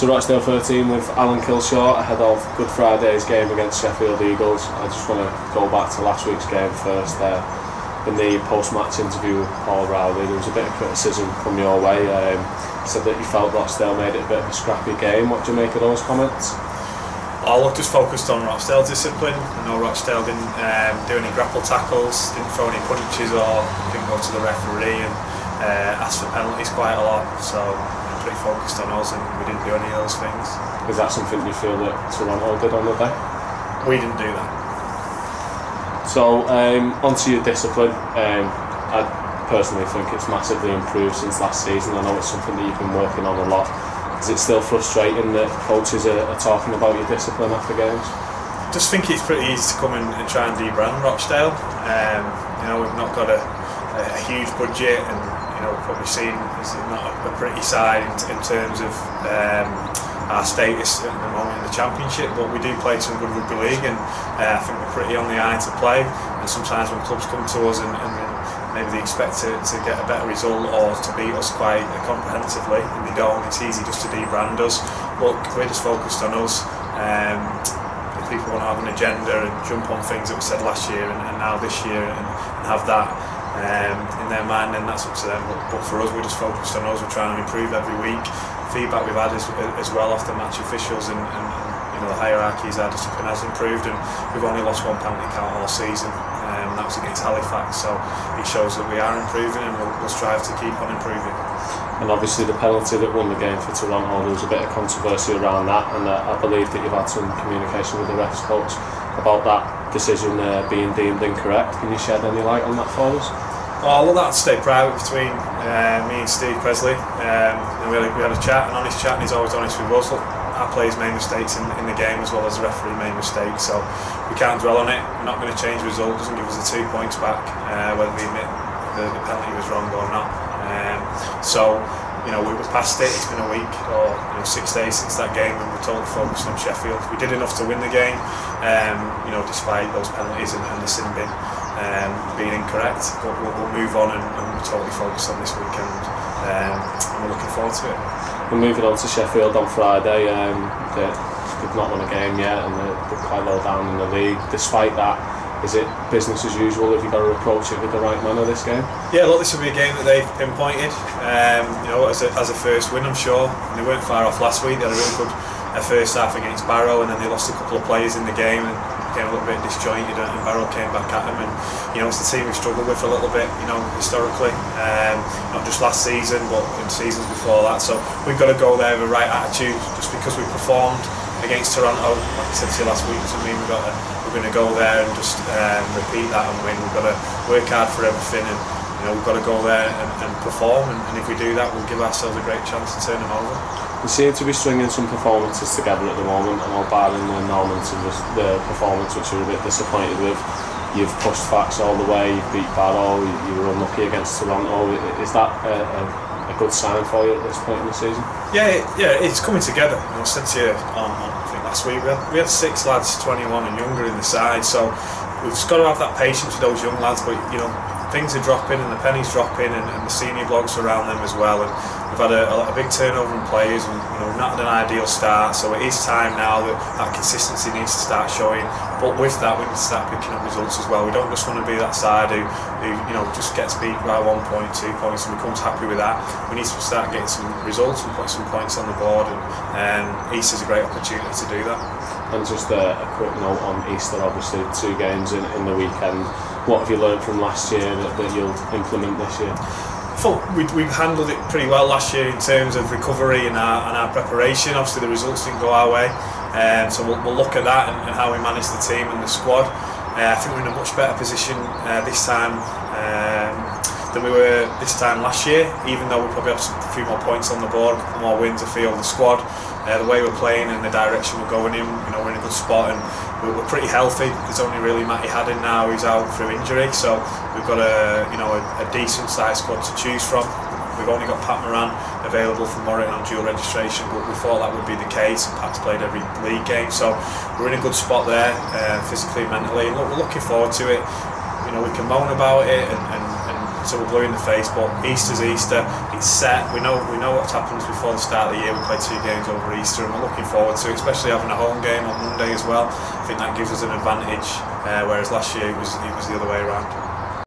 to Rochdale 13 with Alan Kilshaw ahead of Good Friday's game against Sheffield Eagles. I just want to go back to last week's game first. In the post-match interview with Paul Rowley, there was a bit of criticism from your way. Said that you felt Rochdale made it a bit of a scrappy game. What do you make of those comments? I just focused on Rochdale discipline. I know Rochdale didn't do any grapple tackles, didn't throw any punches, or didn't go to the referee and ask for penalties quite a lot. So I'm pretty focused on us, and we didn't do any of those things. Is that something you feel that Toronto did on the day? We didn't do that. So onto your discipline. I personally think it's massively improved since last season. I know it's something that you've been working on a lot. Is it still frustrating that coaches are talking about your discipline after games? I just think it's pretty easy to come and try and debrand Rochdale. We've not got a huge budget, and we've probably seen it's not a pretty side in terms of our status at the moment in the Championship, but we do play some good rugby league, and I think we're pretty on the eye to play. And sometimes when clubs come to us and maybe they expect to get a better result or to beat us quite comprehensively, and they don't, it's easy just to debrand us. Look, we're just focused on us. If people want to have an agenda and jump on things that were said last year and now this year and have that in their mind, then that's up to them. But for us, we're just focused on us. We're trying to improve every week. Feedback we've had as well off the match officials and the hierarchies, our discipline has improved, and we've only lost one penalty count all season. That was against Halifax, so it shows that we are improving, and we'll strive to keep on improving. And obviously the penalty that won the game for Toronto, there was a bit of controversy around that, and I believe that you've had some communication with the refs coach about that decision being deemed incorrect. Can you shed any light on that for us? Well, that stay private between me and Steve Presley. We had a chat, an honest chat, and he's always honest with us. Our players made mistakes in the game as well as the referee made mistakes, so we can't dwell on it. We're not going to change the result. It doesn't give us the 2 points back whether we admit the penalty was wrong or not. We're past it. It's been a week or 6 days since that game, and we're totally focused on Sheffield. We did enough to win the game, despite those penalties and the sin bin being incorrect. But we'll move on, and we're totally focused on this weekend, and we're looking forward to it. We're moving on to Sheffield on Friday. They've not won a game yet, and they're quite low down in the league. Despite that, is it business as usual? Have you got to approach it with the right manner this game? Yeah, look, this will be a game that they've pinpointed. As a first win, I'm sure. And they weren't far off last week. They had a really good first half against Barrow, and then they lost a couple of players in the game and became a little bit disjointed, and Barrow came back at them, and it's the team we've struggled with a little bit, historically, not just last season but in seasons before that. So we've got to go there with the right attitude. Just because we performed against Toronto, like I said to you last week, doesn't mean we're going to go there and just repeat that and win. We've got to work hard for everything, and we've got to go there and perform, and if we do that, we'll give ourselves a great chance to turn them over. We seem to be stringing some performances together at the moment. I know barring the Normans and the performance which you're a bit disappointed with, you've pushed Fax all the way, you've beat Barrow, you were unlucky against Toronto. Is that a good sign for you at this point in the season? Yeah, it's coming together. I said to you on I think last week, we had 6 lads 21 and younger in the side, so we've just got to have that patience with those young lads, but things are dropping and the pennies dropping, and the senior blokes around them as well, and we've had a big turnover in players, and we've not had an ideal start, so it is time now that consistency needs to start showing. But with that, we need to start picking up results as well. We don't just want to be that side who just gets beat by 1 point, 2 points and becomes happy with that. We need to start getting some results and put some points on the board, and East is a great opportunity to do that. And just a quick note on Easter, obviously 2 games in the weekend. What have you learned from last year that you'll implement this year? I thought we've handled it pretty well last year in terms of recovery and our preparation. Obviously the results didn't go our way, so we'll look at that and how we manage the team and the squad. I think we're in a much better position this time than we were this time last year, even though we probably have a few more points on the board, a couple more wins. I feel the squad, the way we're playing and the direction we're going in, we're in a good spot, and we're pretty healthy. There's only really Matty Haddon now who's out through injury, so we've got a decent sized squad to choose from. We've only got Pat Moran available for Warrington on dual registration, but we thought that would be the case, and Pat's played every league game, so we're in a good spot there, physically and mentally. Look, we're looking forward to it. We can moan about it and until we're blue in the face. But Easter's Easter, it's set. We know what happens before the start of the year. We play 2 games over Easter, and we're looking forward to it, especially having a home game on Monday as well. I think that gives us an advantage, whereas last year it was the other way around.